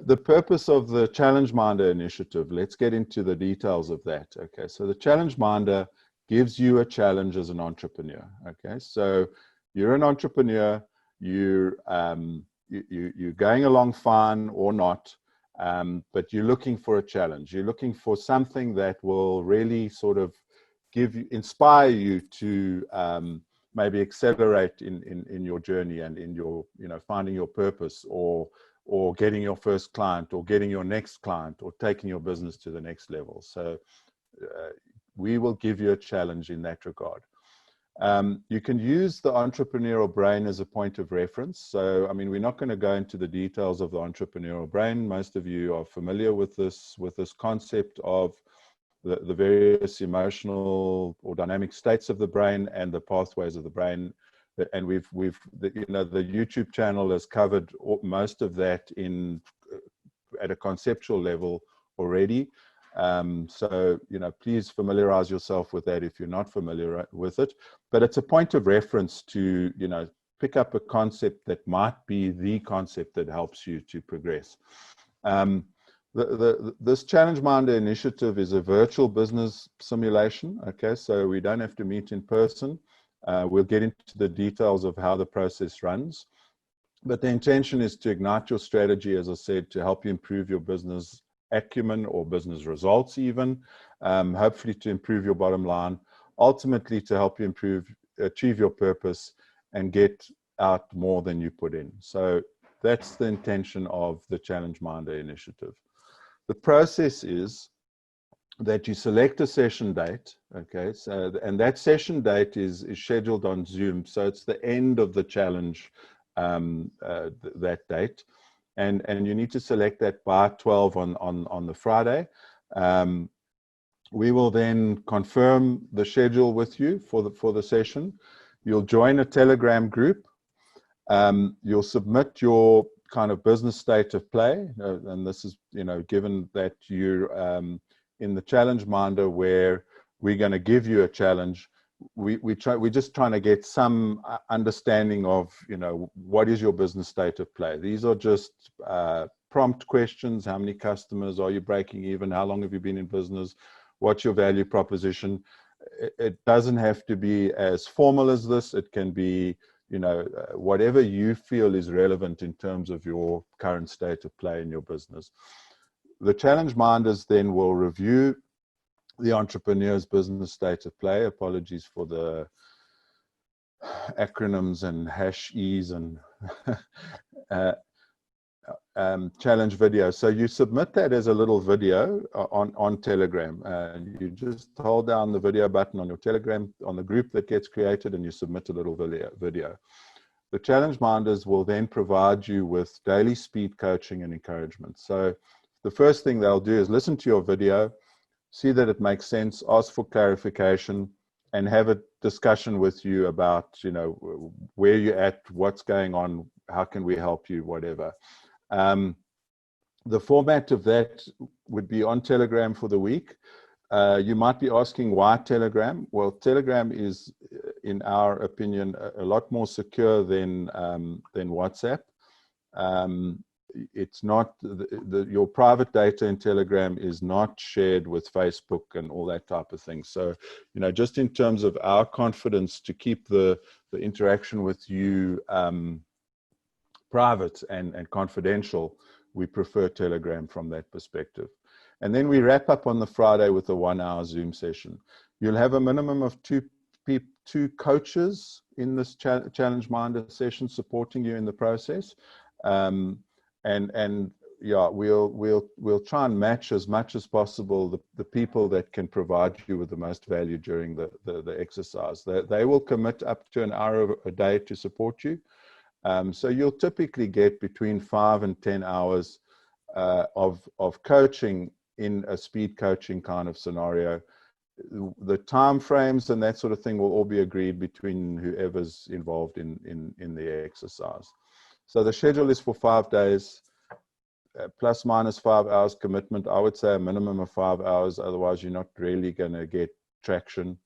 the purpose of the ChallengeMinder initiative, let's get into the details of that. Okay, so the ChallengeMinder gives you a challenge as an entrepreneur. Okay, so you're an entrepreneur, you're going along fine or not, but you're looking for a challenge. You're looking for something that will really sort of inspire you to maybe accelerate in your journey and in your, finding your purpose, or getting your first client, or getting your next client, or taking your business to the next level. So we will give you a challenge in that regard. You can use the entrepreneurial brain as a point of reference. So, I mean, we're not going to go into the details of the entrepreneurial brain. Most of you are familiar with this concept of the various emotional or dynamic states of the brain and the pathways of the brain. And the YouTube channel has covered most of that at a conceptual level already. So, please familiarize yourself with that if you're not familiar with it. But it's a point of reference to, pick up a concept that might be the concept that helps you to progress. This ChallengeMinder initiative is a virtual business simulation. Okay, so we don't have to meet in person. We'll get into the details of how the process runs. But the intention is to ignite your strategy, as I said, to help you improve your business acumen or business results even, hopefully to improve your bottom line, ultimately to help you achieve your purpose and get out more than you put in. So that's the intention of the ChallengeMinder initiative. The process is that you select a session date, okay, so, and that session date is scheduled on Zoom, so it's the end of the challenge, that date, and you need to select that by 12 on the Friday. We will then confirm the schedule with you for the session. You'll join a Telegram group. You'll submit your kind of business state of play, and this is, given that you're in the ChallengeMinder, where we're going to give you a challenge, we're just trying to get some understanding of, what is your business state of play. These are just prompt questions. How many customers are you breaking even? How long have you been in business? What's your value proposition? It doesn't have to be as formal as this. It can be, whatever you feel is relevant in terms of your current state of play in your business. The ChallengeMinders then will review the entrepreneur's business state of play. Apologies for the acronyms and #Es and challenge video. So you submit that as a little video on Telegram. You just hold down the video button on your Telegram, on the group that gets created, and you submit a little video. The ChallengeMinders will then provide you with daily speed coaching and encouragement. So the first thing they'll do is listen to your video, see that it makes sense, ask for clarification, and have a discussion with you about, where you're at, what's going on, how can we help you, whatever. The format of that would be on Telegram for the week. You might be asking, why Telegram? Well, Telegram is, in our opinion, a lot more secure than WhatsApp. It's not, your private data in Telegram is not shared with Facebook and all that type of thing. So, just in terms of our confidence to keep the interaction with you private and confidential, we prefer Telegram from that perspective. And then we wrap up on the Friday with a 1-hour Zoom session. You'll have a minimum of two coaches in this ChallengeMinder session supporting you in the process. And yeah, we'll try and match as much as possible the people that can provide you with the most value during the exercise. They will commit up to an hour a day to support you. So you'll typically get between 5 and 10 hours of coaching in a speed coaching kind of scenario. The time frames and that sort of thing will all be agreed between whoever's involved in the exercise. So the schedule is for 5 days, plus minus 5 hours commitment. I would say a minimum of 5 hours, otherwise you're not really going to get traction.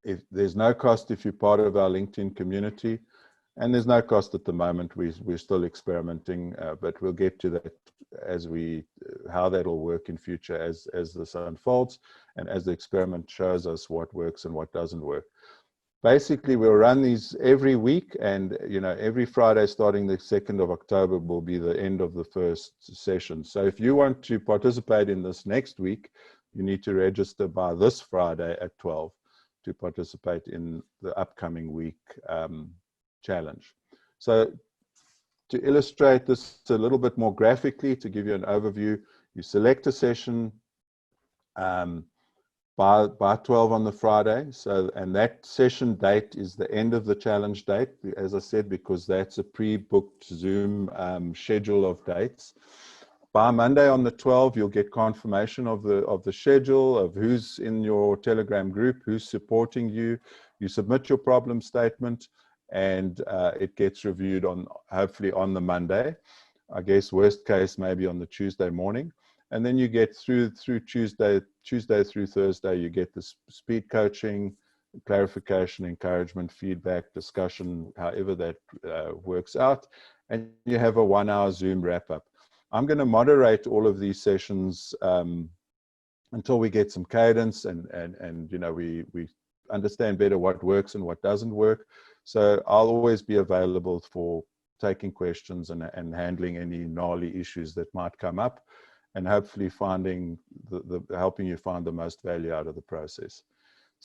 If there's no cost if you're part of our LinkedIn community. And there's no cost at the moment. We're still experimenting, but we'll get to that as how that'll work in future as this unfolds and as the experiment shows us what works and what doesn't work. Basically, we'll run these every week, and every Friday starting the 2nd of October will be the end of the first session. So if you want to participate in this next week, you need to register by this Friday at 12 to participate in the upcoming week challenge. So to illustrate this a little bit more graphically, to give you an overview, you select a session by 12 on the Friday. And that session date is the end of the challenge date, as I said, because that's a pre-booked Zoom schedule of dates. By Monday on the 12th, you'll get confirmation of the schedule, of who's in your Telegram group, who's supporting you. You submit your problem statement, and it gets reviewed hopefully on the Monday. I guess worst case maybe on the Tuesday morning. And then you get through Tuesday through Thursday, you get the speed coaching, clarification, encouragement, feedback, discussion, however that works out. And you have a 1-hour Zoom wrap up. I'm going to moderate all of these sessions until we get some cadence and we understand better what works and what doesn't work. So I'll always be available for taking questions and handling any gnarly issues that might come up, and hopefully helping you find the most value out of the process.